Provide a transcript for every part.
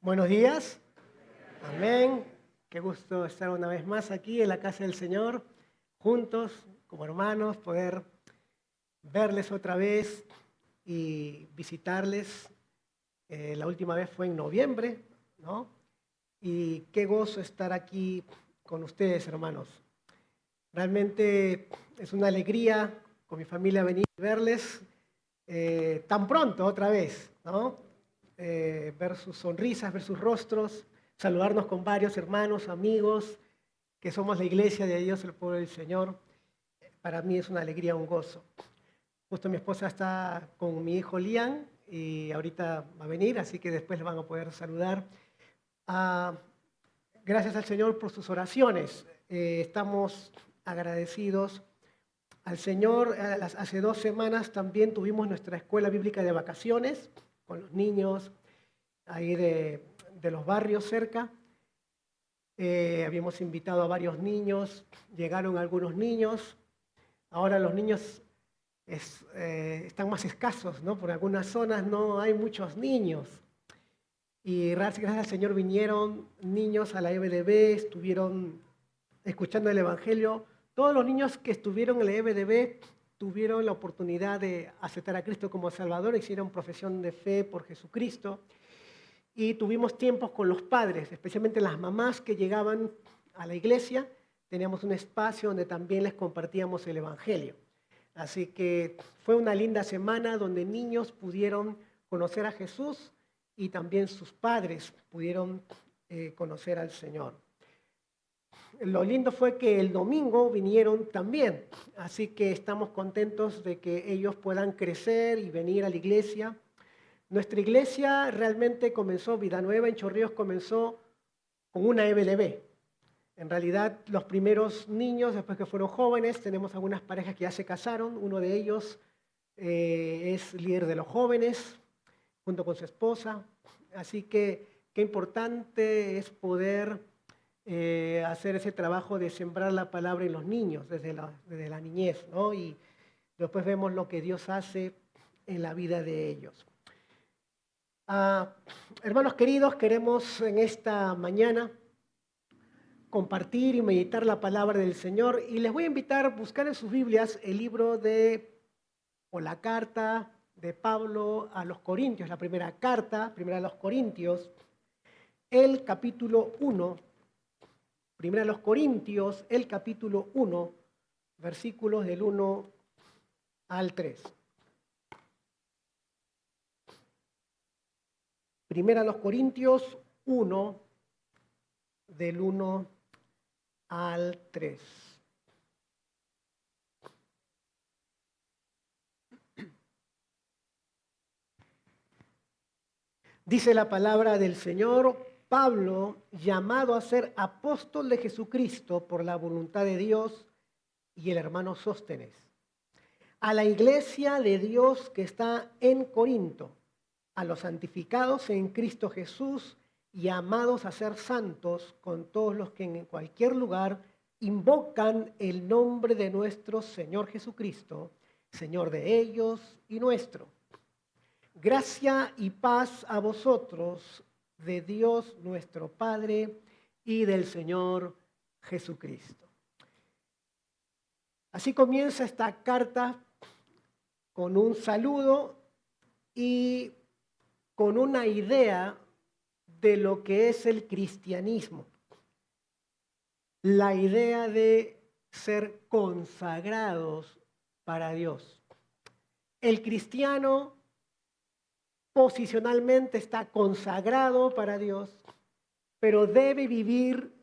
Buenos días. Amén. Qué gusto estar una vez más aquí en la casa del Señor, juntos como hermanos, poder verles otra vez y visitarles. La última vez fue en noviembre, ¿no? Y qué gozo estar aquí con ustedes, hermanos. Realmente es una alegría con mi familia venir y verles tan pronto otra vez, ¿no? Ver sus sonrisas, ver sus rostros, saludarnos con varios hermanos, amigos, que somos la iglesia de Dios, el pueblo del Señor. Para mí es una alegría, un gozo. Justo mi esposa está con mi hijo Liam y ahorita va a venir, así que después le van a poder saludar. Ah, Gracias al Señor por sus oraciones. Estamos agradecidos al Señor. Hace 2 semanas también tuvimos nuestra escuela bíblica de vacaciones con los niños ahí de los barrios cerca. Habíamos invitado a varios niños, llegaron algunos niños. Ahora los niños están más escasos, ¿no? Por algunas zonas no hay muchos niños. Y gracias al Señor vinieron niños a la EBDB, estuvieron escuchando el Evangelio. Todos los niños que estuvieron en la EBDB tuvieron la oportunidad de aceptar a Cristo como Salvador, hicieron profesión de fe por Jesucristo. Y tuvimos tiempos con los padres, especialmente las mamás que llegaban a la iglesia. Teníamos un espacio donde también les compartíamos el Evangelio. Así que fue una linda semana donde niños pudieron conocer a Jesús y también sus padres pudieron conocer al Señor. Lo lindo fue que el domingo vinieron también, así que estamos contentos de que ellos puedan crecer y venir a la iglesia. Nuestra iglesia realmente comenzó, Vida Nueva en Chorrillos comenzó con una EBDB. En realidad, los primeros niños, después que fueron jóvenes, tenemos algunas parejas que ya se casaron. Uno de ellos es líder de los jóvenes, junto con su esposa. Así que qué importante es poder hacer ese trabajo de sembrar la palabra en los niños desde la niñez, ¿no? Y después vemos lo que Dios hace en la vida de ellos. Hermanos queridos, queremos en esta mañana compartir y meditar la palabra del Señor y les voy a invitar a buscar en sus Biblias el libro o la carta de Pablo a los Corintios, la primera carta, primera a los Corintios, el capítulo 1, primera a los Corintios, el capítulo 1, versículos del 1 al 3. Primera a los Corintios 1, del 1 al 3. Dice la palabra del Señor: Pablo, llamado a ser apóstol de Jesucristo por la voluntad de Dios, y el hermano Sóstenes, a la iglesia de Dios que está en Corinto, a los santificados en Cristo Jesús y llamados a ser santos, con todos los que en cualquier lugar invocan el nombre de nuestro Señor Jesucristo, Señor de ellos y nuestro. Gracia y paz a vosotros, de Dios nuestro Padre y del Señor Jesucristo. Así comienza esta carta con un saludo y con una idea de lo que es el cristianismo. La idea de ser consagrados para Dios. El cristiano posicionalmente está consagrado para Dios, pero debe vivir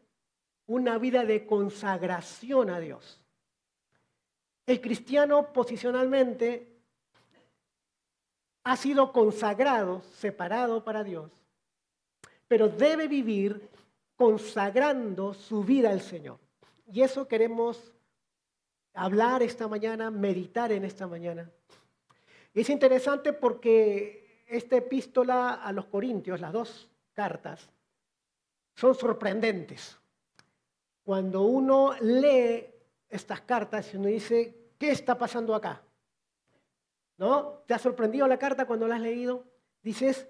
una vida de consagración a Dios. El cristiano posicionalmente ha sido consagrado, separado para Dios, pero debe vivir consagrando su vida al Señor. Y eso queremos hablar esta mañana, meditar en esta mañana. Y es interesante porque esta epístola a los Corintios, las dos cartas, son sorprendentes. Cuando uno lee estas cartas y uno dice, ¿qué está pasando acá? ¿No? ¿Te ha sorprendido la carta cuando la has leído? Dices,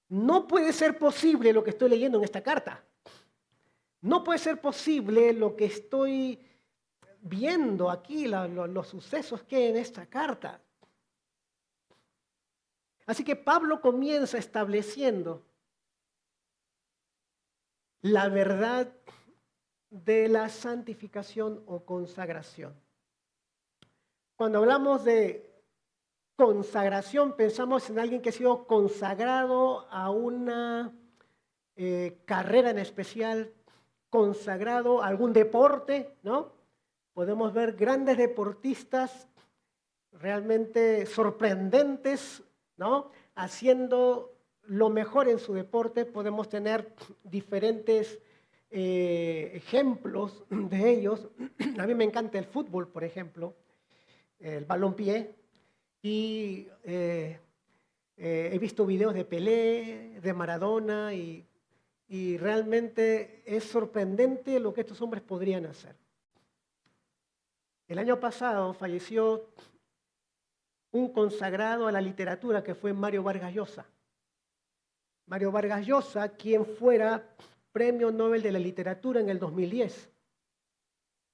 No puede ser posible lo que estoy leyendo en esta carta. No puede ser posible lo que estoy viendo aquí, los sucesos que hay en esta carta. Así que Pablo comienza estableciendo la verdad de la santificación o consagración. Cuando hablamos de consagración, pensamos en alguien que ha sido consagrado a una carrera en especial, consagrado a algún deporte, ¿no? Podemos ver grandes deportistas realmente sorprendentes, ¿no? Haciendo lo mejor en su deporte. Podemos tener diferentes ejemplos de ellos. A mí me encanta el fútbol, por ejemplo, el balompié, y he visto videos de Pelé, de Maradona, y realmente es sorprendente lo que estos hombres podrían hacer. El año pasado falleció un consagrado a la literatura que fue Mario Vargas Llosa. Mario Vargas Llosa, quien fuera Premio Nobel de la Literatura en el 2010.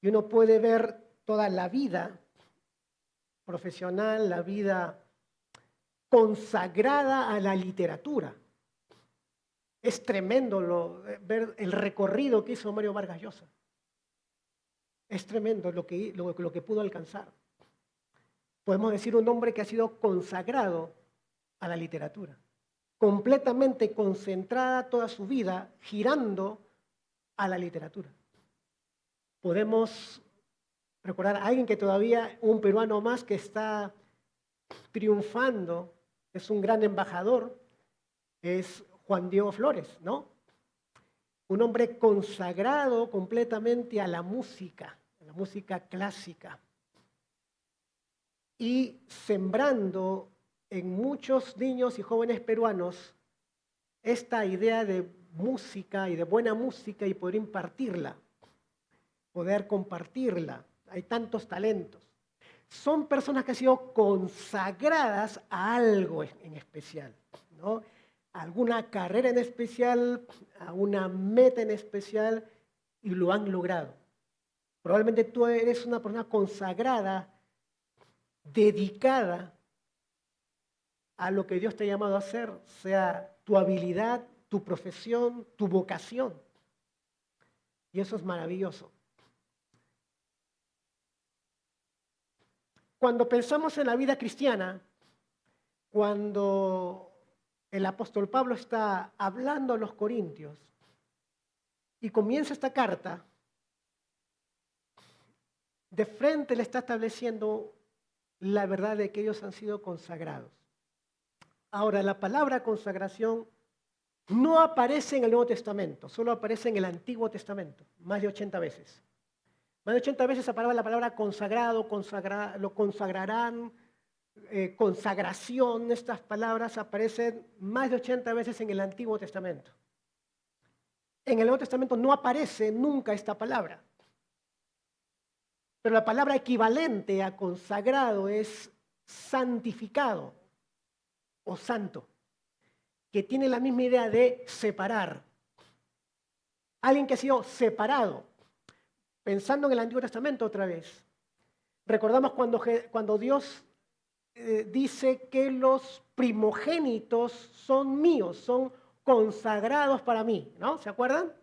Y uno puede ver toda la vida profesional, la vida consagrada a la literatura. Es tremendo ver el recorrido que hizo Mario Vargas Llosa. Es tremendo lo que pudo alcanzar. Podemos decir un hombre que ha sido consagrado a la literatura, completamente concentrada toda su vida, girando a la literatura. Podemos recordar a alguien que todavía, un peruano más que está triunfando, es un gran embajador, es Juan Diego Flores, ¿no? Un hombre consagrado completamente a la música clásica, y sembrando en muchos niños y jóvenes peruanos esta idea de música y de buena música, y poder impartirla, poder compartirla. Hay tantos talentos. Son personas que han sido consagradas a algo en especial, ¿no? A alguna carrera en especial, a una meta en especial, y lo han logrado. Probablemente tú eres una persona consagrada, dedicada a lo que Dios te ha llamado a hacer, sea tu habilidad, tu profesión, tu vocación. Y eso es maravilloso. Cuando pensamos en la vida cristiana, cuando el apóstol Pablo está hablando a los corintios y comienza esta carta, de frente le está estableciendo la verdad de que ellos han sido consagrados. Ahora, la palabra consagración no aparece en el Nuevo Testamento, solo aparece en el Antiguo Testamento, más de 80 veces. Más de 80 veces aparece la palabra consagrado, lo consagrarán, consagración. Estas palabras aparecen más de 80 veces en el Antiguo Testamento. En el Nuevo Testamento no aparece nunca esta palabra. Pero la palabra equivalente a consagrado es santificado o santo, que tiene la misma idea de separar. Alguien que ha sido separado. Pensando en el Antiguo Testamento otra vez. Recordamos cuando Dios dice que los primogénitos son míos, son consagrados para mí, ¿no? ¿Se acuerdan?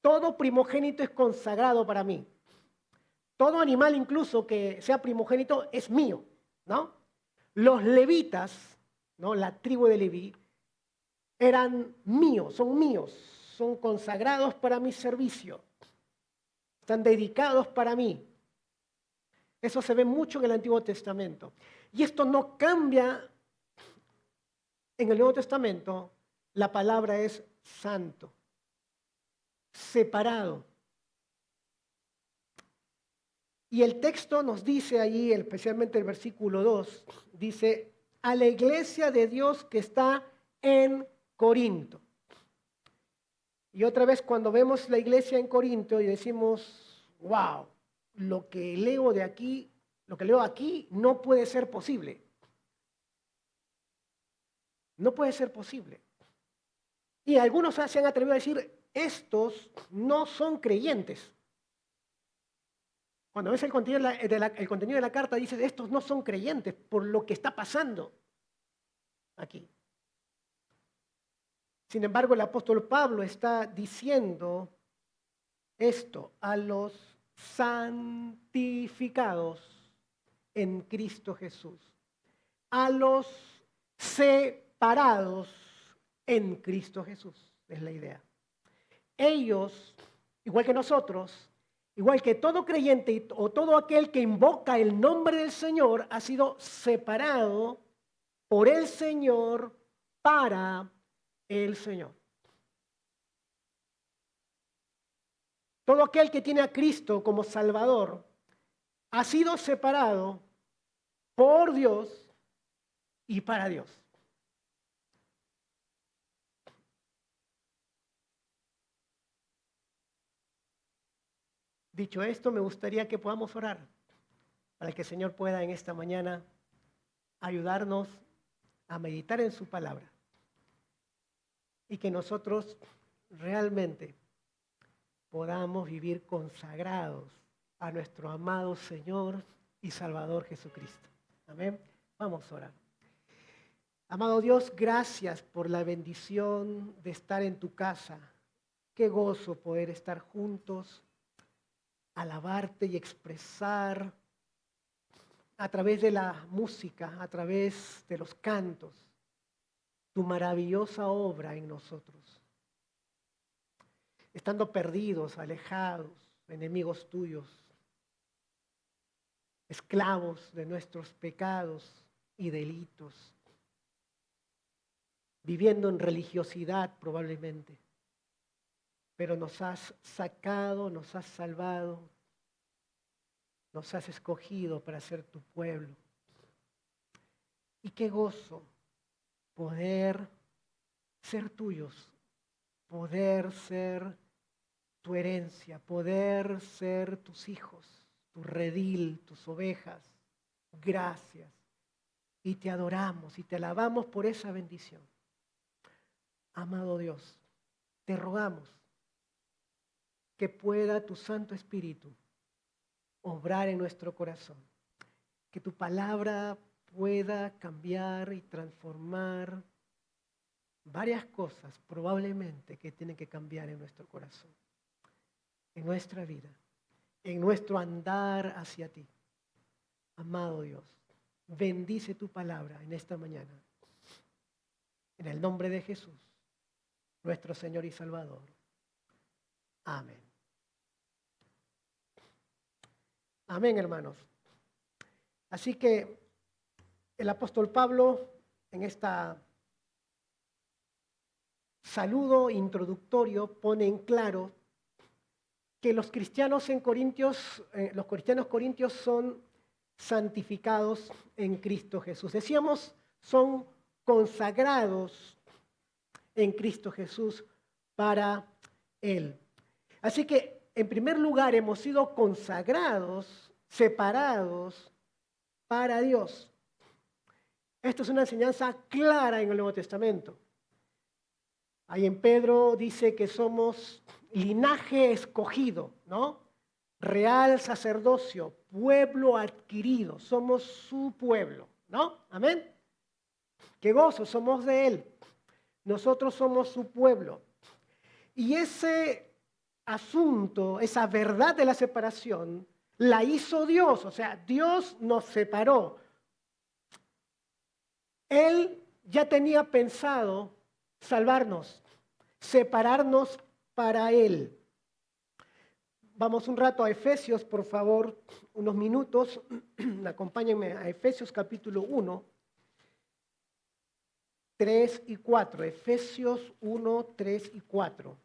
Todo primogénito es consagrado para mí. Todo animal incluso que sea primogénito es mío, ¿no? Los levitas, ¿no? La tribu de Leví, eran míos, son consagrados para mi servicio, están dedicados para mí. Eso se ve mucho en el Antiguo Testamento. Y esto no cambia en el Nuevo Testamento. La palabra es santo, separado. Y el texto nos dice allí, especialmente el versículo 2, dice, a la iglesia de Dios que está en Corinto. Y otra vez cuando vemos la iglesia en Corinto y decimos, wow, lo que leo aquí no puede ser posible. No puede ser posible. Y algunos se han atrevido a decir, estos no son creyentes. Cuando ves el contenido el contenido de la carta, dices, estos no son creyentes por lo que está pasando aquí. Sin embargo, el apóstol Pablo está diciendo esto a los santificados en Cristo Jesús, a los separados en Cristo Jesús, es la idea. Ellos, igual que nosotros, igual que todo creyente o todo aquel que invoca el nombre del Señor, ha sido separado por el Señor para el Señor. Todo aquel que tiene a Cristo como Salvador ha sido separado por Dios y para Dios. Dicho esto, me gustaría que podamos orar para que el Señor pueda en esta mañana ayudarnos a meditar en su palabra y que nosotros realmente podamos vivir consagrados a nuestro amado Señor y Salvador Jesucristo. Amén. Vamos a orar. Amado Dios, gracias por la bendición de estar en tu casa. Qué gozo poder estar juntos, alabarte y expresar a través de la música, a través de los cantos, tu maravillosa obra en nosotros. Estando perdidos, alejados, enemigos tuyos, esclavos de nuestros pecados y delitos, viviendo en religiosidad probablemente, pero nos has sacado, nos has salvado, nos has escogido para ser tu pueblo. Y qué gozo poder ser tuyos, poder ser tu herencia, poder ser tus hijos, tu redil, tus ovejas. Gracias. Y te adoramos y te alabamos por esa bendición. Amado Dios, te rogamos que pueda tu Santo Espíritu obrar en nuestro corazón, que tu palabra pueda cambiar y transformar varias cosas probablemente que tienen que cambiar en nuestro corazón, en nuestra vida, en nuestro andar hacia ti. Amado Dios, bendice tu palabra en esta mañana. En el nombre de Jesús, nuestro Señor y Salvador. Amén. Amén, hermanos. Así que el apóstol Pablo, en este saludo introductorio, pone en claro que los cristianos corintios son santificados en Cristo Jesús. Decíamos, son consagrados en Cristo Jesús para Él. Así que, en primer lugar, hemos sido consagrados, separados para Dios. Esto es una enseñanza clara en el Nuevo Testamento. Ahí en Pedro dice que somos linaje escogido, ¿no? Real sacerdocio, pueblo adquirido, somos su pueblo, ¿no? Amén. Qué gozo, somos de Él. Nosotros somos su pueblo. Y ese asunto, esa verdad de la separación, la hizo Dios. O sea, Dios nos separó. Él ya tenía pensado salvarnos, separarnos para Él. Vamos un rato a Efesios, por favor, unos minutos. Acompáñenme a Efesios capítulo 1. 3 y 4, Efesios 1, 3 y 4.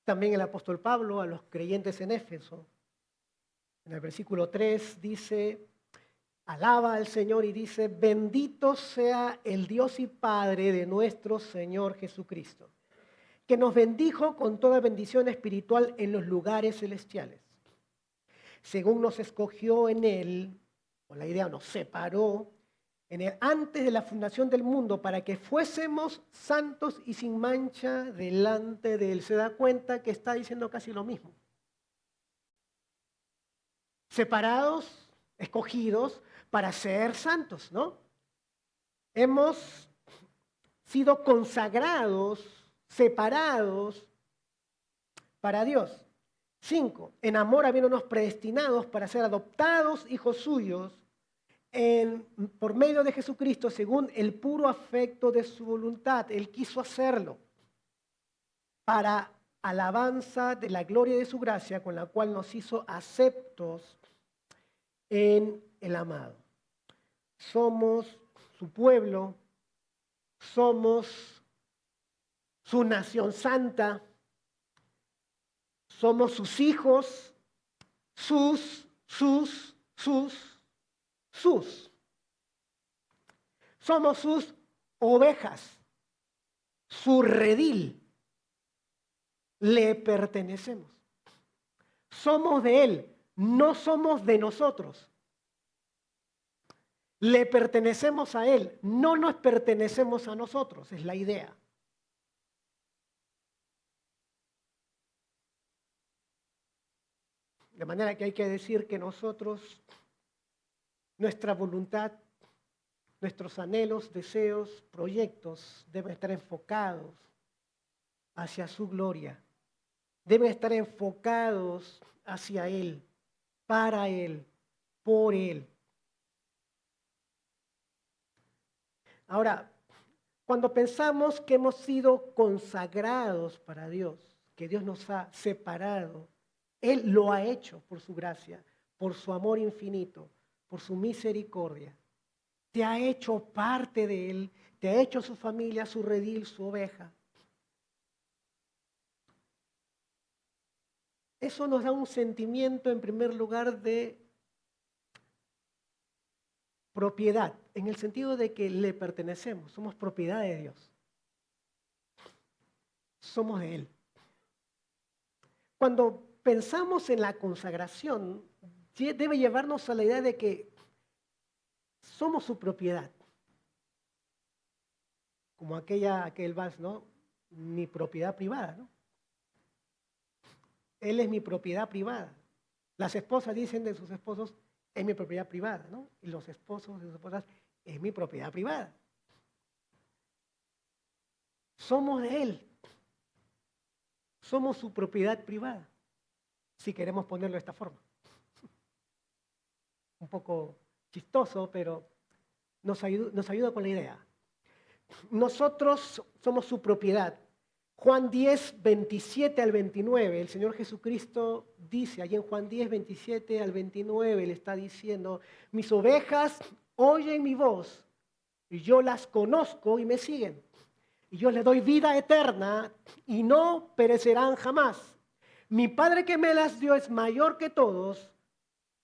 También el apóstol Pablo a los creyentes en Éfeso, en el versículo 3 dice, alaba al Señor y dice, bendito sea el Dios y Padre de nuestro Señor Jesucristo, que nos bendijo con toda bendición espiritual en los lugares celestiales, según nos escogió en Él o la idea nos separó antes de la fundación del mundo para que fuésemos santos y sin mancha delante de Él. Se da cuenta que está diciendo casi lo mismo. Separados, escogidos para ser santos, ¿no? Hemos sido consagrados, separados para Dios. 5. En amor habiéndonos predestinados para ser adoptados hijos suyos por medio de Jesucristo según el puro afecto de su voluntad. Él quiso hacerlo para alabanza de la gloria de su gracia con la cual nos hizo aceptos en el amado. Somos su pueblo, somos su nación santa, somos sus hijos, sus. Somos sus ovejas, su redil. Le pertenecemos. Somos de Él, no somos de nosotros. Le pertenecemos a Él, no nos pertenecemos a nosotros, es la idea. De manera que hay que decir que nosotros, nuestra voluntad, nuestros anhelos, deseos, proyectos deben estar enfocados hacia su gloria. Deben estar enfocados hacia Él, para Él, por Él. Ahora, cuando pensamos que hemos sido consagrados para Dios, que Dios nos ha separado, Él lo ha hecho por su gracia, por su amor infinito, por su misericordia. Te ha hecho parte de Él, te ha hecho su familia, su redil, su oveja. Eso nos da un sentimiento, en primer lugar, de propiedad, en el sentido de que le pertenecemos, somos propiedad de Dios. Somos de Él. Cuando pensamos en la consagración, debe llevarnos a la idea de que somos su propiedad. Como aquel vals, ¿no? Mi propiedad privada, ¿no? Él es mi propiedad privada. Las esposas dicen de sus esposos, es mi propiedad privada, ¿no? Y los esposos de sus esposas, es mi propiedad privada. Somos de Él. Somos su propiedad privada, si queremos ponerlo de esta forma. Un poco chistoso, pero nos ayuda con la idea. Nosotros somos su propiedad. Juan 10, 27 al 29, el Señor Jesucristo dice, allí en Juan 10, 27 al 29, le está diciendo, mis ovejas oyen mi voz, y yo las conozco y me siguen. Y yo les doy vida eterna y no perecerán jamás. Mi Padre que me las dio es mayor que todos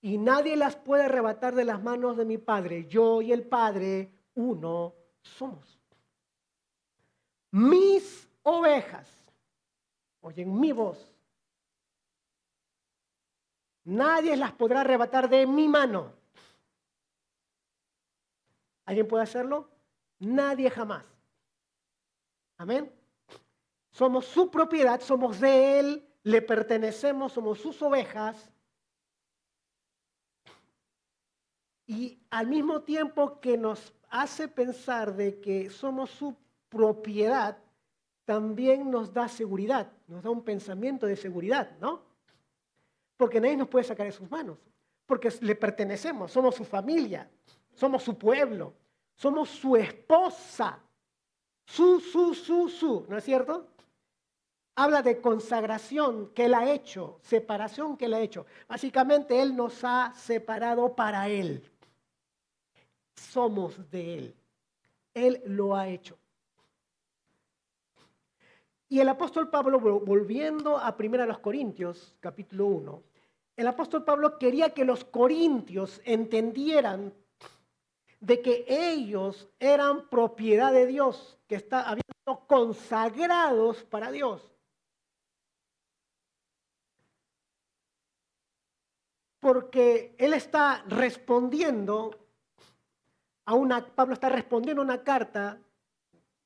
y nadie las puede arrebatar de las manos de mi Padre. Yo y el Padre, uno somos. Mis ovejas oyen mi voz. Nadie las podrá arrebatar de mi mano. ¿Alguien puede hacerlo? Nadie jamás. Amén. Somos su propiedad, somos de Él, le pertenecemos, somos sus ovejas. Y al mismo tiempo que nos hace pensar de que somos su propiedad, también nos da seguridad, nos da un pensamiento de seguridad, ¿no? Porque nadie nos puede sacar de sus manos, porque le pertenecemos, somos su familia, somos su pueblo, somos su esposa. ¿No es cierto? Habla de consagración que Él ha hecho, separación que Él ha hecho. Básicamente Él nos ha separado para Él. Somos de Él. Él lo ha hecho. Y el apóstol Pablo, volviendo a 1 Corintios, capítulo 1, el apóstol Pablo quería que los corintios entendieran de que ellos eran propiedad de Dios, que habían sido consagrados para Dios. porque él está respondiendo Pablo está respondiendo a una carta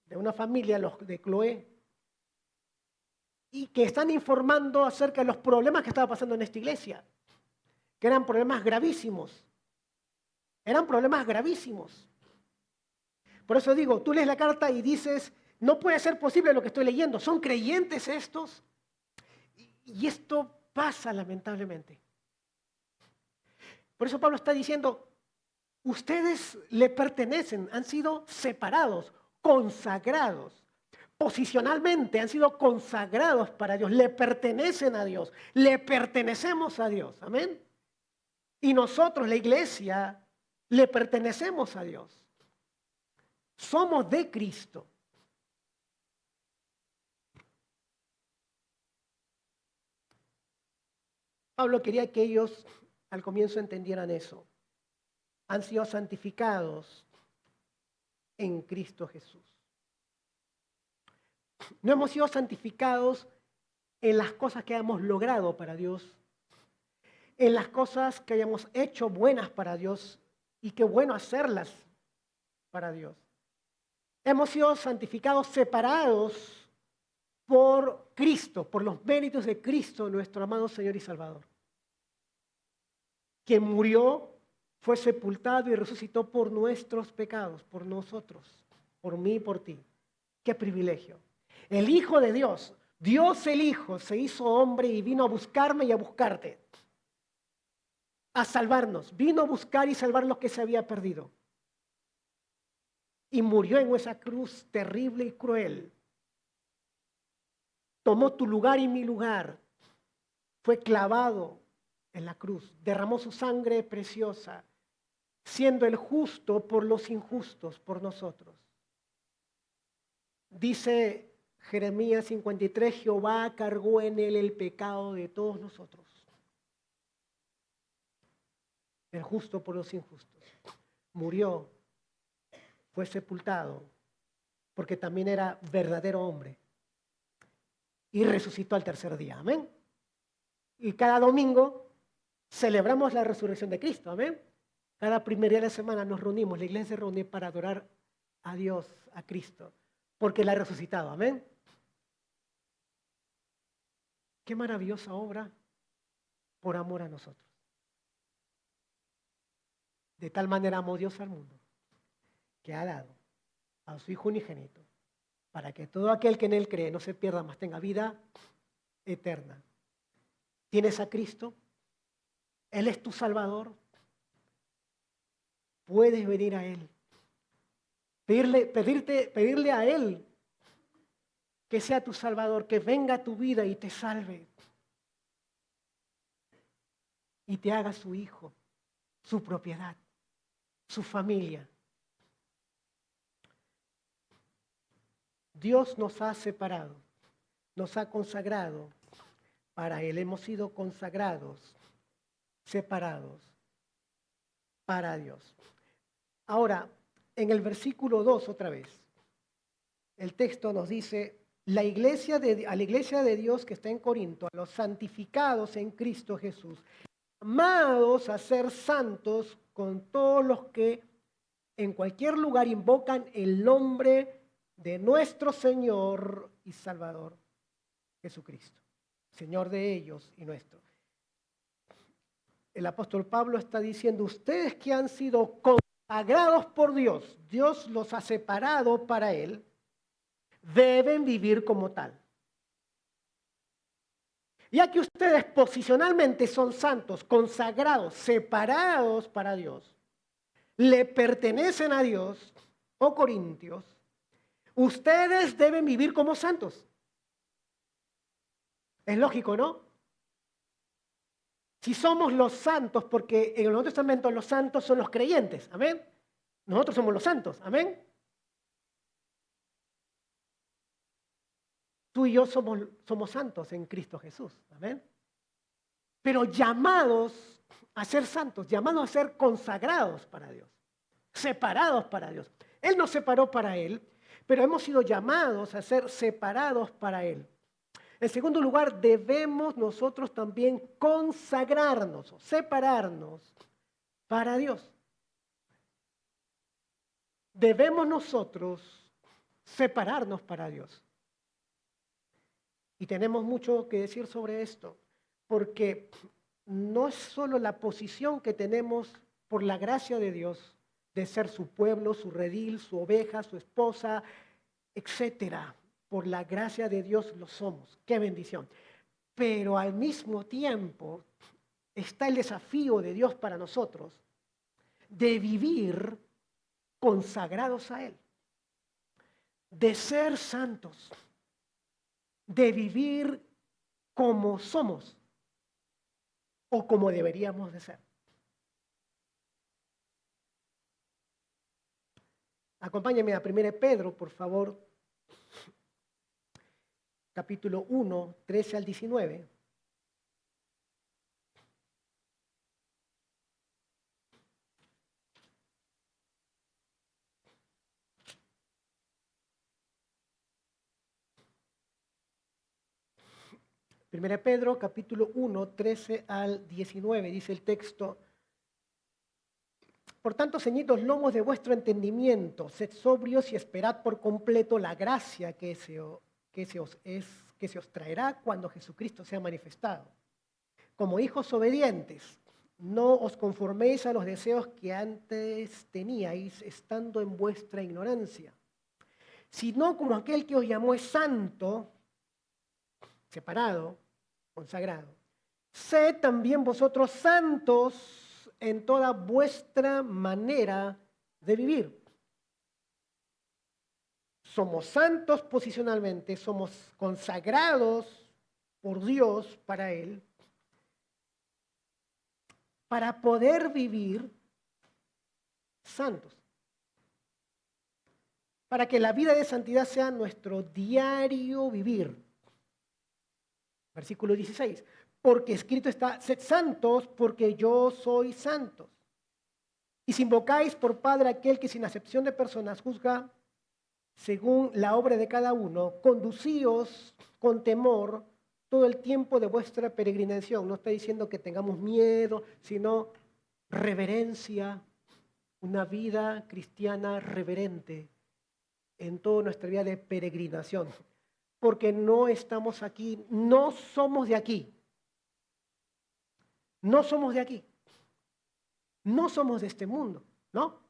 de una familia, los de Cloé, y que están informando acerca de los problemas que estaba pasando en esta iglesia, que eran problemas gravísimos. Eran problemas gravísimos. Por eso digo, tú lees la carta y dices, no puede ser posible lo que estoy leyendo. ¿Son creyentes estos? Y esto pasa lamentablemente. Por eso Pablo está diciendo, ustedes le pertenecen, han sido separados, consagrados. Posicionalmente han sido consagrados para Dios, le pertenecen a Dios, le pertenecemos a Dios. Amén. Y nosotros, la iglesia, le pertenecemos a Dios. Somos de Cristo. Pablo quería que ellos al comienzo entendieran eso. Han sido santificados en Cristo Jesús. No hemos sido santificados en las cosas que hayamos logrado para Dios, en las cosas que hayamos hecho buenas para Dios y qué bueno hacerlas para Dios. Hemos sido santificados, separados por Cristo, por los méritos de Cristo, nuestro amado Señor y Salvador, quien murió, fue sepultado y resucitó por nuestros pecados, por nosotros, por mí y por ti. ¡Qué privilegio! El Hijo de Dios, Dios el Hijo, se hizo hombre y vino a buscarme y a buscarte, a salvarnos. Vino a buscar y salvar lo que se había perdido. Y murió en esa cruz terrible y cruel. Tomó tu lugar y mi lugar. Fue clavado en la cruz. Derramó su sangre preciosa, siendo el justo por los injustos, por nosotros. Dice Jeremías 53, Jehová cargó en él el pecado de todos nosotros. El justo por los injustos. Murió, fue sepultado, porque también era verdadero hombre. Y resucitó al tercer día. Amén. Y cada domingo celebramos la resurrección de Cristo. Amén. Cada primer día de la semana nos reunimos, la iglesia se reúne para adorar a Dios, a Cristo, porque Él ha resucitado. Amén. Qué maravillosa obra por amor a nosotros. De tal manera amó Dios al mundo, que ha dado a su Hijo unigénito, para que todo aquel que en Él cree no se pierda, mas tenga vida eterna. ¿Tienes a Cristo? ¿Él es tu Salvador? Puedes venir a Él. Pedirle a Él que sea tu Salvador, que venga a tu vida y te salve. Y te haga su hijo, su propiedad, su familia. Dios nos ha separado, nos ha consagrado para Él. Hemos sido consagrados, separados para Dios. Ahora, en el versículo 2 otra vez, el texto nos dice, a la iglesia de Dios que está en Corinto, a los santificados en Cristo Jesús, llamados a ser santos con todos los que en cualquier lugar invocan el nombre de nuestro Señor y Salvador Jesucristo, Señor de ellos y nuestro. El apóstol Pablo está diciendo, ustedes que han sido consagrados por Dios, Dios los ha separado para Él, deben vivir como tal. Ya que ustedes posicionalmente son santos, consagrados, separados para Dios, le pertenecen a Dios, oh Corintios, ustedes deben vivir como santos. Es lógico, ¿no? Si somos los santos, porque en el Nuevo Testamento los santos son los creyentes, amén. Nosotros somos los santos, amén. Tú y yo somos santos en Cristo Jesús, amén. Pero llamados a ser santos, llamados a ser consagrados para Dios, separados para Dios. Él nos separó para Él, pero hemos sido llamados a ser separados para Él. En segundo lugar, debemos nosotros también consagrarnos o separarnos para Dios. Debemos nosotros separarnos para Dios. Y tenemos mucho que decir sobre esto, porque no es solo la posición que tenemos por la gracia de Dios, de ser su pueblo, su redil, su oveja, su esposa, etcétera. Por la gracia de Dios lo somos. ¡Qué bendición! Pero al mismo tiempo está el desafío de Dios para nosotros de vivir consagrados a Él, de ser santos, de vivir como somos o como deberíamos de ser. Acompáñenme a 1 Pedro, por favor, capítulo 1, 13 al 19. Primera de Pedro, capítulo 1, 13 al 19, dice el texto: Por tanto, ceñid los lomos de vuestro entendimiento, sed sobrios y esperad por completo la gracia que se os traerá cuando Jesucristo sea manifestado. Como hijos obedientes, no os conforméis a los deseos que antes teníais estando en vuestra ignorancia, sino como aquel que os llamó es santo, separado, consagrado. Sed también vosotros santos en toda vuestra manera de vivir. Somos santos posicionalmente, somos consagrados por Dios para Él, para poder vivir santos. Para que la vida de santidad sea nuestro diario vivir. Versículo 16. Porque escrito está: sed santos porque yo soy santos. Y si invocáis por Padre aquel que sin acepción de personas juzga según la obra de cada uno, conducíos con temor todo el tiempo de vuestra peregrinación. No está diciendo que tengamos miedo, sino reverencia, una vida cristiana reverente en toda nuestra vida de peregrinación. Porque no estamos aquí, no somos de aquí. No somos de aquí. No somos de este mundo, ¿no?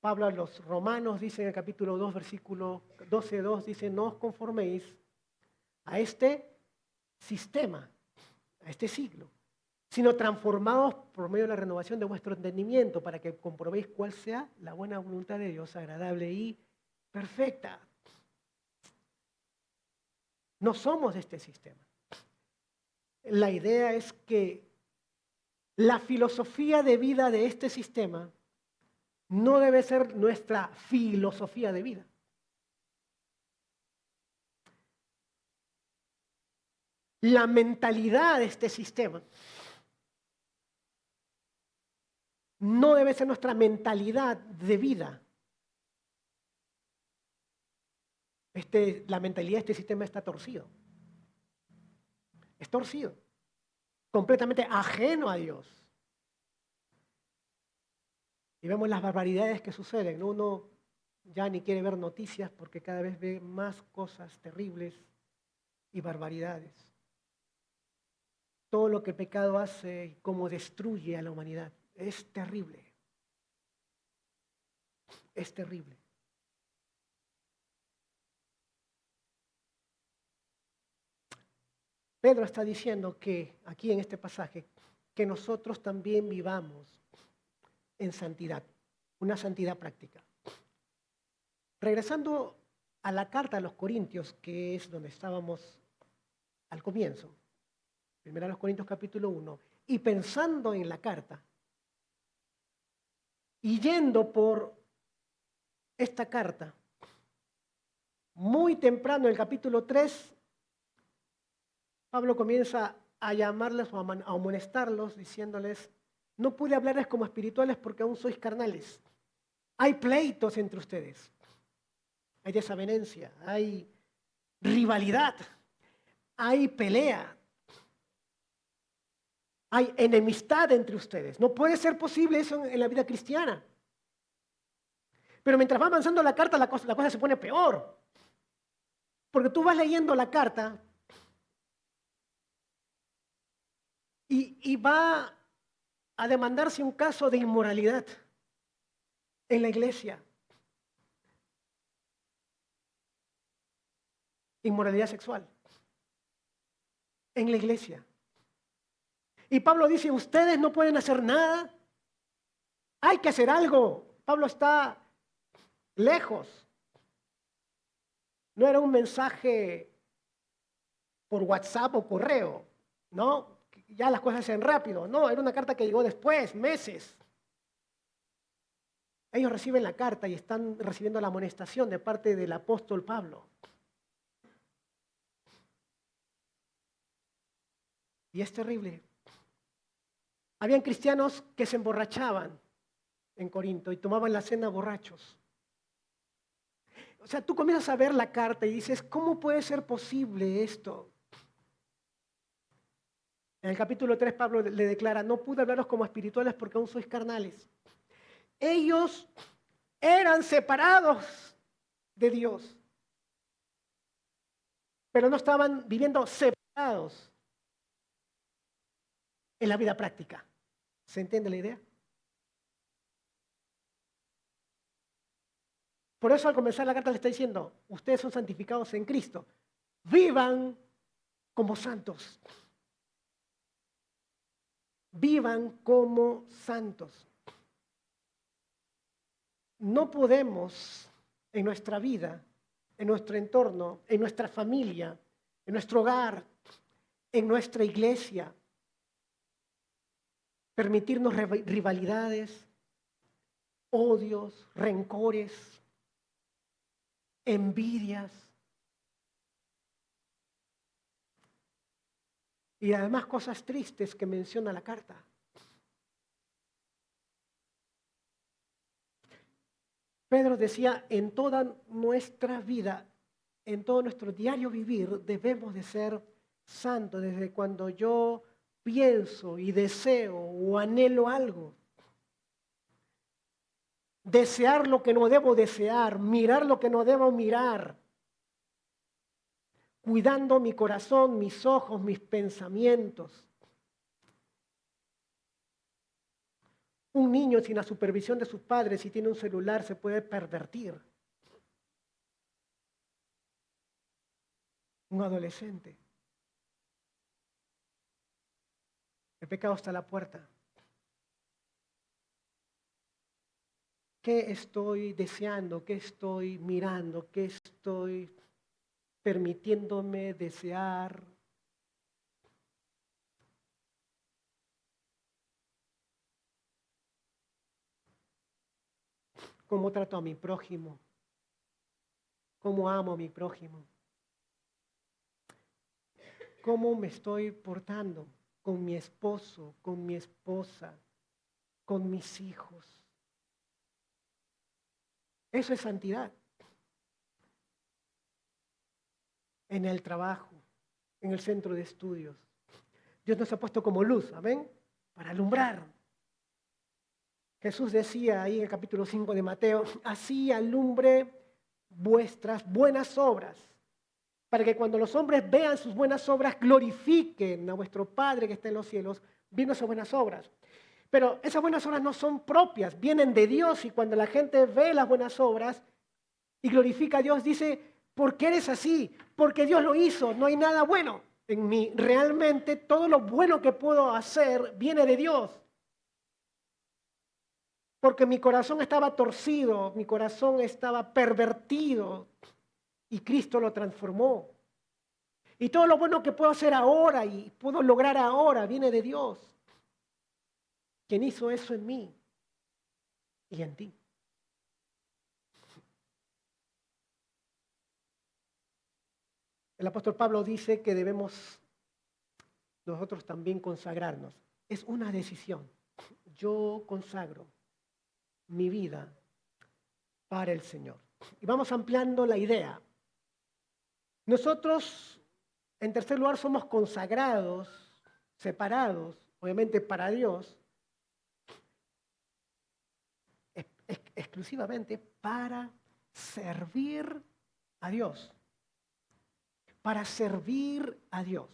Pablo a los Romanos dice en el capítulo 2, versículo 12:2, dice: no os conforméis a este sistema, a este siglo, sino transformados por medio de la renovación de vuestro entendimiento, para que comprobéis cuál sea la buena voluntad de Dios, agradable y perfecta. No somos de este sistema. La idea es que la filosofía de vida de este sistema no debe ser nuestra filosofía de vida. La mentalidad de este sistema no debe ser nuestra mentalidad de vida. La mentalidad de este sistema está torcido. Es torcido. Completamente ajeno a Dios. Y vemos las barbaridades que suceden, ¿no? Uno ya ni quiere ver noticias porque cada vez ve más cosas terribles y barbaridades. Todo lo que el pecado hace y cómo destruye a la humanidad es terrible. Es terrible. Pedro está diciendo que aquí en este pasaje que nosotros también vivamos en santidad, una santidad práctica. Regresando a la carta a los Corintios, que es donde estábamos al comienzo, primero a los Corintios capítulo 1, y pensando en la carta, y yendo por esta carta, muy temprano en el capítulo 3, Pablo comienza a llamarles o a amonestarlos diciéndoles: no pude hablarles como espirituales porque aún sois carnales. Hay pleitos entre ustedes. hay desavenencia, hay rivalidad, hay pelea, hay enemistad entre ustedes. No puede ser posible eso en la vida cristiana. Pero mientras va avanzando la carta, la cosa se pone peor. Porque tú vas leyendo la carta y va a demandarse un caso de inmoralidad en la iglesia. Inmoralidad sexual en la iglesia. Y Pablo dice, ustedes no pueden hacer nada. Hay que hacer algo. Pablo está lejos. No era un mensaje por WhatsApp o correo, ¿no? Ya las cosas se hacen rápido. No, era una carta que llegó después, meses. Ellos reciben la carta y están recibiendo la amonestación de parte del apóstol Pablo. Y es terrible. Habían cristianos que se emborrachaban en Corinto y tomaban la cena borrachos. O sea, tú comienzas a ver la carta y dices, ¿cómo puede ser posible esto? En el capítulo 3 Pablo le declara, no pude hablaros como espirituales porque aún sois carnales. Ellos eran separados de Dios, pero no estaban viviendo separados en la vida práctica. ¿Se entiende la idea? Por eso al comenzar la carta le está diciendo, ustedes son santificados en Cristo. Vivan como santos. Vivan como santos. No podemos en nuestra vida, en nuestro entorno, en nuestra familia, en nuestro hogar, en nuestra iglesia, permitirnos rivalidades, odios, rencores, envidias y además cosas tristes que menciona la carta. Pedro decía, en toda nuestra vida, en todo nuestro diario vivir, debemos de ser santos. Desde cuando yo pienso y deseo o anhelo algo, desear lo que no debo desear, mirar lo que no debo mirar, cuidando mi corazón, mis ojos, mis pensamientos. Un niño sin la supervisión de sus padres, si tiene un celular, se puede pervertir. Un adolescente. El pecado está a la puerta. ¿Qué estoy deseando? ¿Qué estoy mirando? ¿Qué estoy permitiéndome desear? ¿Cómo trato a mi prójimo? ¿Cómo amo a mi prójimo? ¿Cómo me estoy portando con mi esposo, con mi esposa, con mis hijos? Eso es santidad. En el trabajo, en el centro de estudios. Dios nos ha puesto como luz, amén, para alumbrar. Jesús decía ahí en el capítulo 5 de Mateo, así alumbre vuestras buenas obras, para que cuando los hombres vean sus buenas obras, glorifiquen a vuestro Padre que está en los cielos, viendo esas buenas obras. Pero esas buenas obras no son propias, vienen de Dios, y cuando la gente ve las buenas obras y glorifica a Dios, dice, ¿por qué eres así? Porque Dios lo hizo, no hay nada bueno en mí. Realmente todo lo bueno que puedo hacer viene de Dios. Porque mi corazón estaba torcido, mi corazón estaba pervertido y Cristo lo transformó. Y todo lo bueno que puedo hacer ahora y puedo lograr ahora viene de Dios, quien hizo eso en mí y en ti. El apóstol Pablo dice que debemos nosotros también consagrarnos. Es una decisión. Yo consagro mi vida para el Señor. y vamos ampliando la idea. Nosotros, en tercer lugar, somos consagrados, separados, obviamente para Dios, exclusivamente para servir a Dios. Para servir a Dios.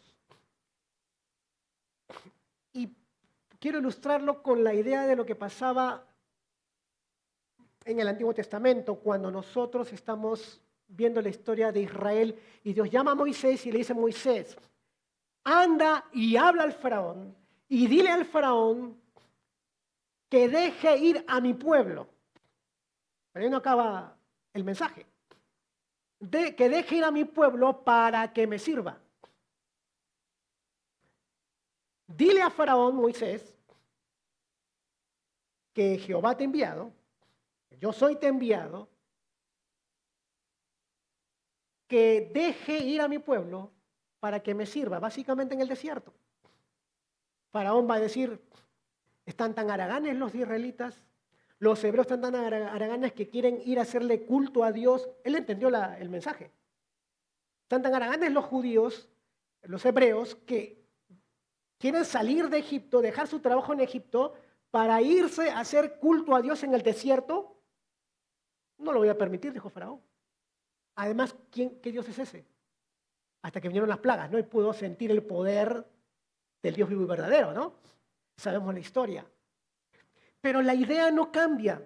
Y quiero ilustrarlo con la idea de lo que pasaba en el Antiguo Testamento, cuando nosotros estamos viendo la historia de Israel y Dios llama a Moisés y le dice a Moisés, anda y habla al faraón y dile al faraón que deje ir a mi pueblo. Pero ahí no acaba el mensaje. Que deje ir a mi pueblo para que me sirva. Dile a faraón, Moisés, que Jehová te ha enviado, yo soy te enviado, que deje ir a mi pueblo para que me sirva, básicamente en el desierto. Faraón va a decir, están tan haraganes los israelitas, los hebreos están tan haraganes que quieren ir a hacerle culto a Dios. Él entendió el mensaje. Están tan haraganes los judíos, los hebreos, que quieren salir de Egipto, dejar su trabajo en Egipto para irse a hacer culto a Dios en el desierto. No lo voy a permitir, dijo Faraón. Además, ¿qué Dios es ese? Hasta que vinieron las plagas, ¿no? Y pudo sentir el poder del Dios vivo y verdadero, ¿no? Sabemos la historia. Pero la idea no cambia.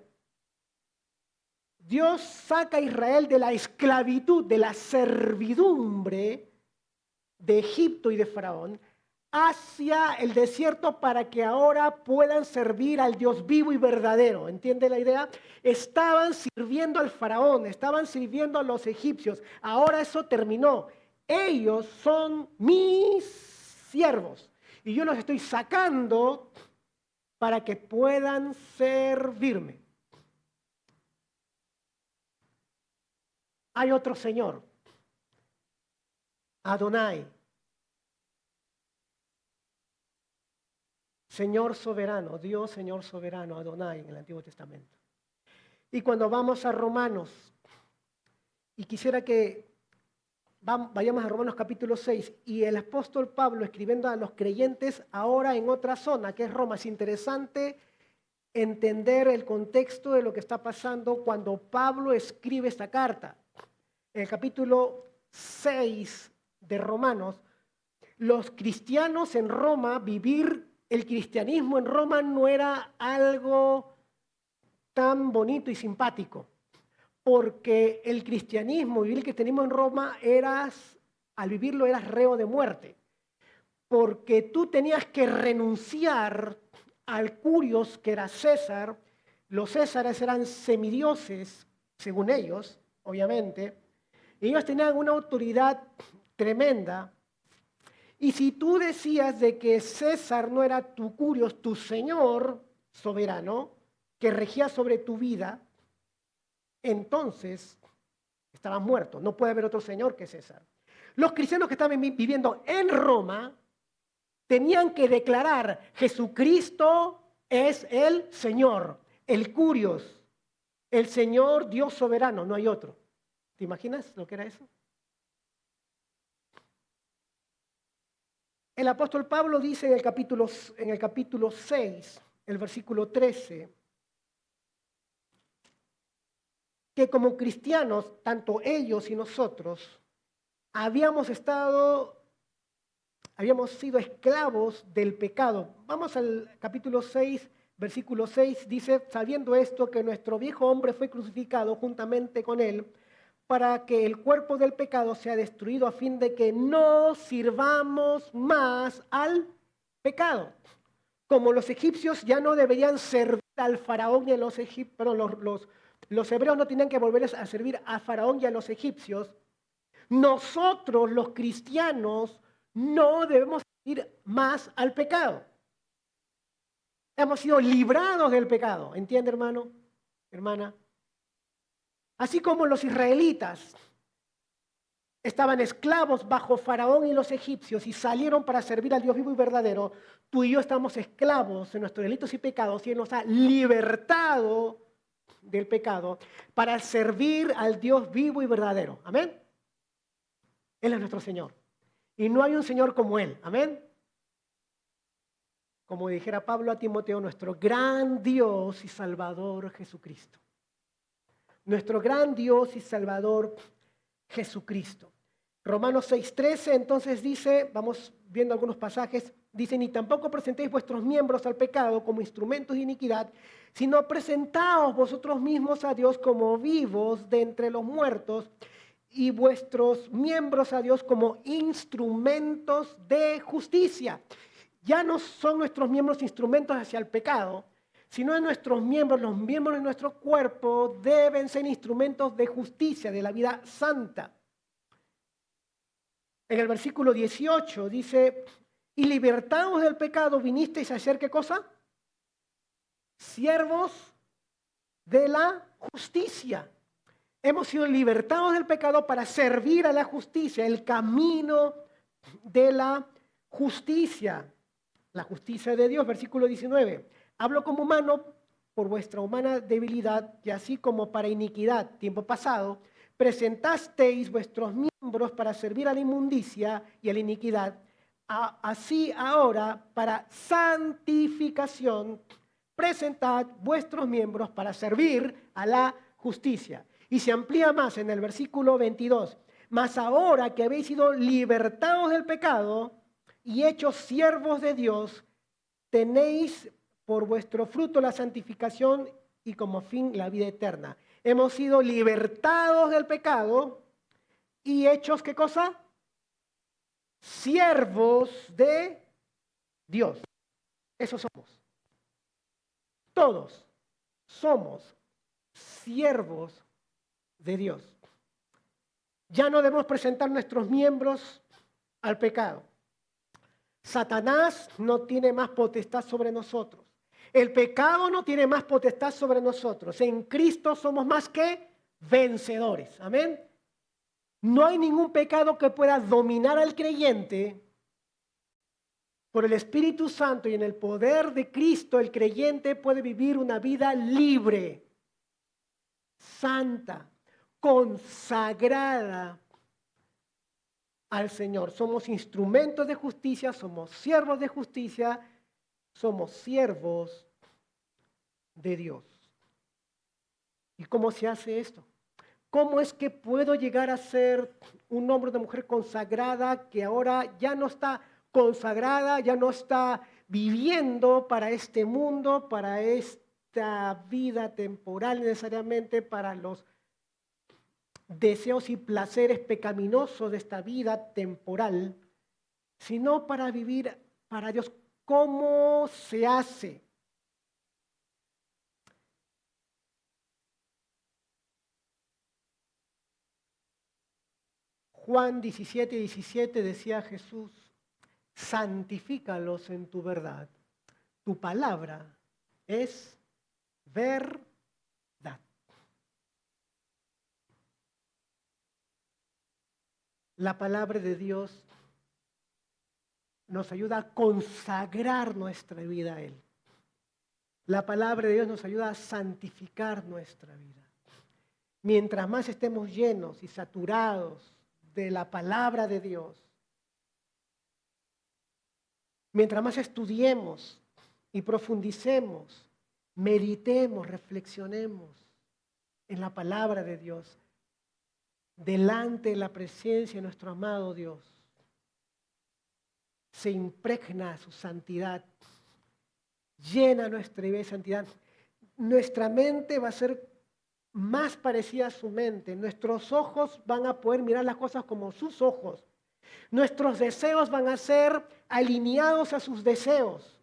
Dios saca a Israel de la esclavitud, de la servidumbre de Egipto y de Faraón, hacia el desierto para que ahora puedan servir al Dios vivo y verdadero. ¿Entiende la idea? Estaban sirviendo al faraón, estaban sirviendo a los egipcios. Ahora eso terminó. Ellos son mis siervos y yo los estoy sacando para que puedan servirme. Hay otro Señor, Adonai, Señor soberano, Dios Señor soberano, Adonai en el Antiguo Testamento. Y cuando vamos a Romanos, y quisiera que vayamos a Romanos capítulo 6, y el apóstol Pablo escribiendo a los creyentes ahora en otra zona, que es Roma. Es interesante entender el contexto de lo que está pasando cuando Pablo escribe esta carta. En el capítulo 6 de Romanos, los cristianos en Roma, vivir el cristianismo en Roma no era algo tan bonito y simpático, porque el cristianismo, vivir el cristianismo en Roma, al vivirlo eras reo de muerte, porque tú tenías que renunciar al curios, que era César. Los Césares eran semidioses, según ellos, obviamente, y ellos tenían una autoridad tremenda. Y si tú decías de que César no era tu curios, tu señor soberano, que regía sobre tu vida, entonces estabas muerto. No puede haber otro señor que César. Los cristianos que estaban viviendo en Roma tenían que declarar: Jesucristo es el Señor, el curios, el Señor Dios soberano, no hay otro. ¿Te imaginas lo que era eso? El apóstol Pablo dice en el capítulo 6, el versículo 13, que como cristianos, tanto ellos y nosotros, habíamos sido esclavos del pecado. Vamos al capítulo 6, versículo 6, dice: sabiendo esto, que nuestro viejo hombre fue crucificado juntamente con él, para que el cuerpo del pecado sea destruido, a fin de que no sirvamos más al pecado. Como los egipcios ya no deberían servir al faraón y a los egipcios, perdón, los hebreos no tenían que volver a servir a faraón y a los egipcios, nosotros los cristianos no debemos servir más al pecado. Hemos sido librados del pecado, ¿entiende, hermano, hermana? Así como los israelitas estaban esclavos bajo Faraón y los egipcios y salieron para servir al Dios vivo y verdadero, tú y yo estamos esclavos en nuestros delitos y pecados, y Él nos ha libertado del pecado para servir al Dios vivo y verdadero. Amén. Él es nuestro Señor. Y no hay un Señor como Él. Amén. Como dijera Pablo a Timoteo, nuestro gran Dios y Salvador Jesucristo. Nuestro gran Dios y Salvador Jesucristo. Romanos 6:13 entonces dice, vamos viendo algunos pasajes, dice, ni tampoco presentéis vuestros miembros al pecado como instrumentos de iniquidad, sino presentaos vosotros mismos a Dios como vivos de entre los muertos y vuestros miembros a Dios como instrumentos de justicia. Ya no son nuestros miembros instrumentos hacia el pecado, sino en nuestros miembros, los miembros de nuestro cuerpo deben ser instrumentos de justicia, de la vida santa. En el versículo 18 dice, y libertados del pecado vinisteis a hacer ¿qué cosa? Siervos de la justicia. Hemos sido libertados del pecado para servir a la justicia, el camino de la justicia de Dios. Versículo 19, hablo como humano por vuestra humana debilidad y así como para iniquidad, tiempo pasado, presentasteis vuestros miembros para servir a la inmundicia y a la iniquidad, así ahora para santificación, presentad vuestros miembros para servir a la justicia. Y se amplía más en el versículo 22, mas ahora que habéis sido libertados del pecado y hechos siervos de Dios, tenéis por vuestro fruto la santificación y como fin la vida eterna. Hemos sido libertados del pecado y hechos, ¿qué cosa? Siervos de Dios. Eso somos. Todos somos siervos de Dios. Ya no debemos presentar nuestros miembros al pecado. Satanás no tiene más potestad sobre nosotros. El pecado no tiene más potestad sobre nosotros. En Cristo somos más que vencedores. Amén. No hay ningún pecado que pueda dominar al creyente. Por el Espíritu Santo y en el poder de Cristo, el creyente puede vivir una vida libre, santa, consagrada al Señor. Somos instrumentos de justicia, somos siervos de justicia, somos siervos de Dios. ¿Y cómo se hace esto? ¿Cómo es que puedo llegar a ser un hombre o una mujer consagrada que ahora ya no está consagrada, ya no está viviendo para este mundo, para esta vida temporal necesariamente, para los deseos y placeres pecaminosos de esta vida temporal, sino para vivir para Dios? ¿Cómo se hace? Juan 17:17 decía Jesús, santifícalos en tu verdad. Tu palabra es verdad. La palabra de Dios nos ayuda a consagrar nuestra vida a Él. La palabra de Dios nos ayuda a santificar nuestra vida. Mientras más estemos llenos y saturados de la palabra de Dios, mientras más estudiemos y profundicemos, meditemos, reflexionemos en la palabra de Dios, delante de la presencia de nuestro amado Dios, se impregna su santidad, llena nuestra vida de santidad. Nuestra mente va a ser más parecida a su mente. Nuestros ojos van a poder mirar las cosas como sus ojos. Nuestros deseos van a ser alineados a sus deseos.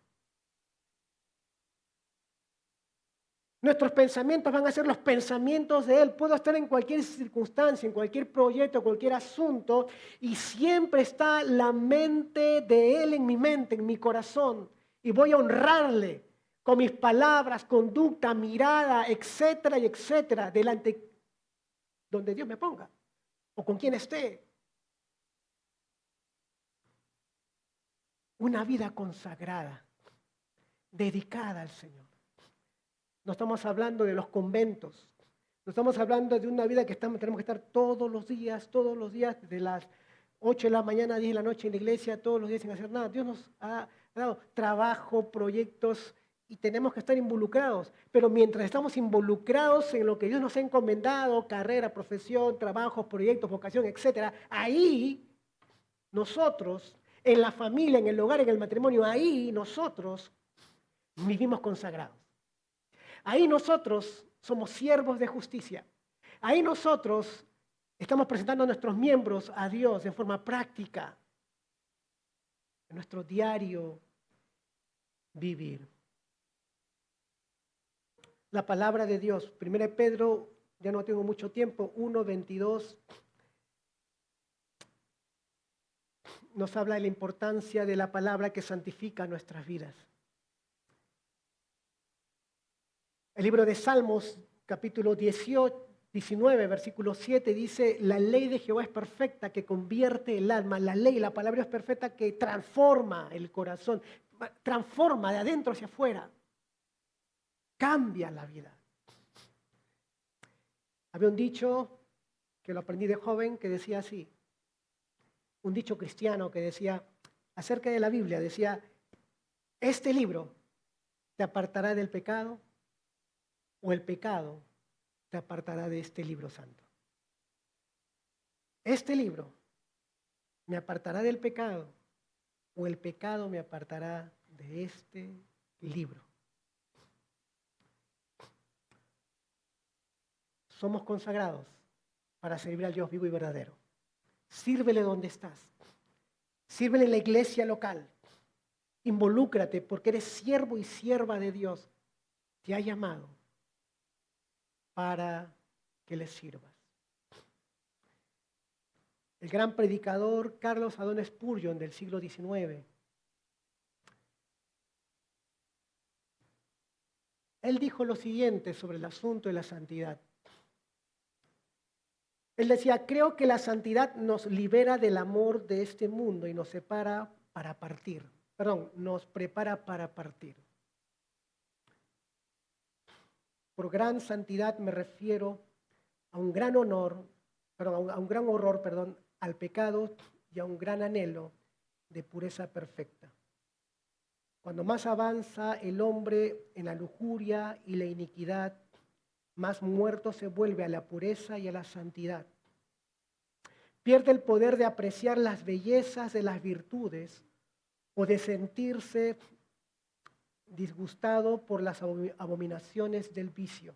Nuestros pensamientos van a ser los pensamientos de Él. Puedo estar en cualquier circunstancia, en cualquier proyecto, cualquier asunto, y siempre está la mente de Él en mi mente, en mi corazón. Y voy a honrarle con mis palabras, conducta, mirada, etcétera y etcétera, delante donde Dios me ponga o con quien esté. Una vida consagrada, dedicada al Señor. No estamos hablando de los conventos. No estamos hablando de una vida que tenemos que estar todos los días, de las 8 de la mañana a 10 de la noche en la iglesia, todos los días sin hacer nada. Dios nos ha dado trabajo, proyectos y tenemos que estar involucrados. Pero mientras estamos involucrados en lo que Dios nos ha encomendado, carrera, profesión, trabajos, proyectos, vocación, etc., ahí nosotros, en la familia, en el hogar, en el matrimonio, ahí nosotros vivimos consagrados. Ahí nosotros somos siervos de justicia. Ahí nosotros estamos presentando a nuestros miembros a Dios de forma práctica, en nuestro diario vivir. La palabra de Dios, 1 Pedro, ya no tengo mucho tiempo, 1:22, nos habla de la importancia de la palabra que santifica nuestras vidas. El libro de Salmos, capítulo 19, versículo 7, dice, la ley de Jehová es perfecta, que convierte el alma. La ley, la palabra es perfecta, que transforma el corazón, transforma de adentro hacia afuera, cambia la vida. Había un dicho, que lo aprendí de joven, que decía así, un dicho cristiano que decía, acerca de la Biblia, decía, este libro te apartará del pecado, o el pecado te apartará de este libro santo. Este libro me apartará del pecado, o el pecado me apartará de este libro. Somos consagrados para servir al Dios vivo y verdadero. Sírvele donde estás. Sírvele en la iglesia local. Involúcrate porque eres siervo y sierva de Dios. Te ha llamado para que le sirvas. El gran predicador Carlos Adón Spurgeon del siglo XIX, él dijo lo siguiente sobre el asunto de la santidad. Él decía, creo que la santidad nos libera del amor de este mundo y nos separa para partir. Nos prepara para partir. Por gran santidad me refiero a un gran horror, al pecado y a un gran anhelo de pureza perfecta. Cuando más avanza el hombre en la lujuria y la iniquidad, más muerto se vuelve a la pureza y a la santidad. Pierde el poder de apreciar las bellezas de las virtudes o de sentirse disgustado por las abominaciones del vicio.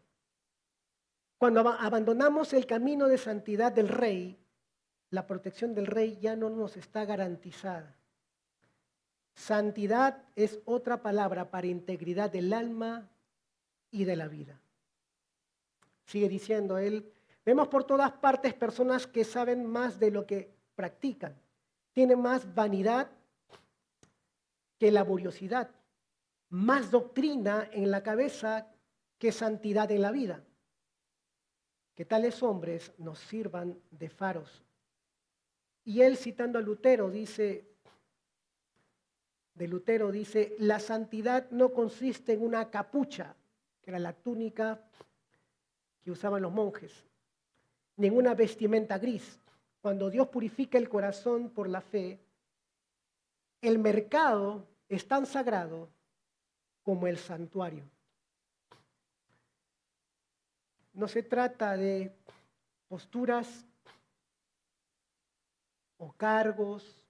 Cuando abandonamos el camino de santidad del Rey, la protección del Rey ya no nos está garantizada. Santidad es otra palabra para integridad del alma y de la vida. Sigue diciendo él, vemos por todas partes personas que saben más de lo que practican. Tienen más vanidad que laboriosidad, más doctrina en la cabeza que santidad en la vida. Que tales hombres nos sirvan de faros. Y él, citando a Lutero, dice, la santidad no consiste en una capucha, que era la túnica que usaban los monjes, ni en una vestimenta gris. Cuando Dios purifica el corazón por la fe, el mercado es tan sagrado como el santuario. No se trata de posturas o cargos,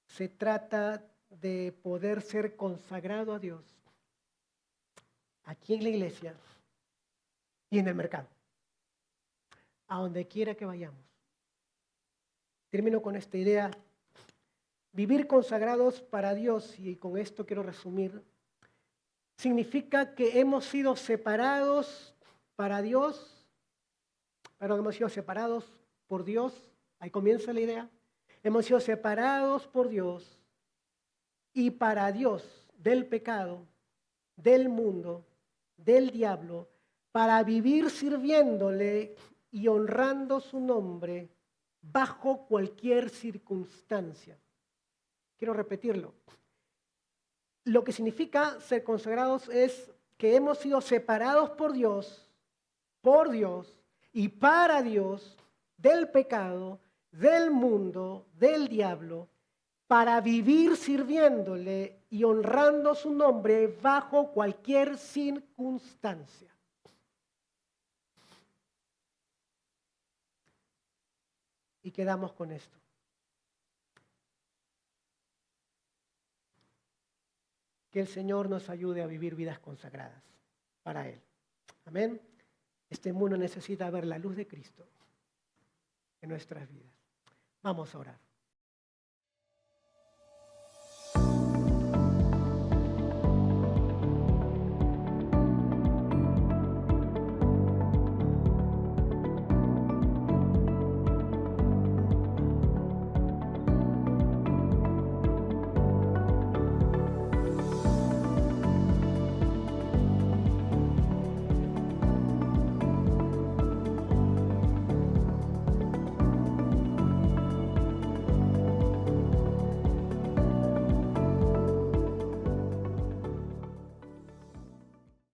se trata de poder ser consagrado a Dios aquí en la iglesia y en el mercado, a donde quiera que vayamos. Termino con esta idea. Vivir consagrados para Dios, y con esto quiero resumir, significa que hemos sido separados para Dios, hemos sido separados por Dios, ahí comienza la idea, hemos sido separados por Dios y para Dios del pecado, del mundo, del diablo, para vivir sirviéndole y honrando su nombre bajo cualquier circunstancia. Quiero repetirlo. Lo que significa ser consagrados es que hemos sido separados por Dios y para Dios, del pecado, del mundo, del diablo, para vivir sirviéndole y honrando su nombre bajo cualquier circunstancia. Y quedamos con esto. Que el Señor nos ayude a vivir vidas consagradas para Él. Amén. Este mundo necesita ver la luz de Cristo en nuestras vidas. Vamos a orar.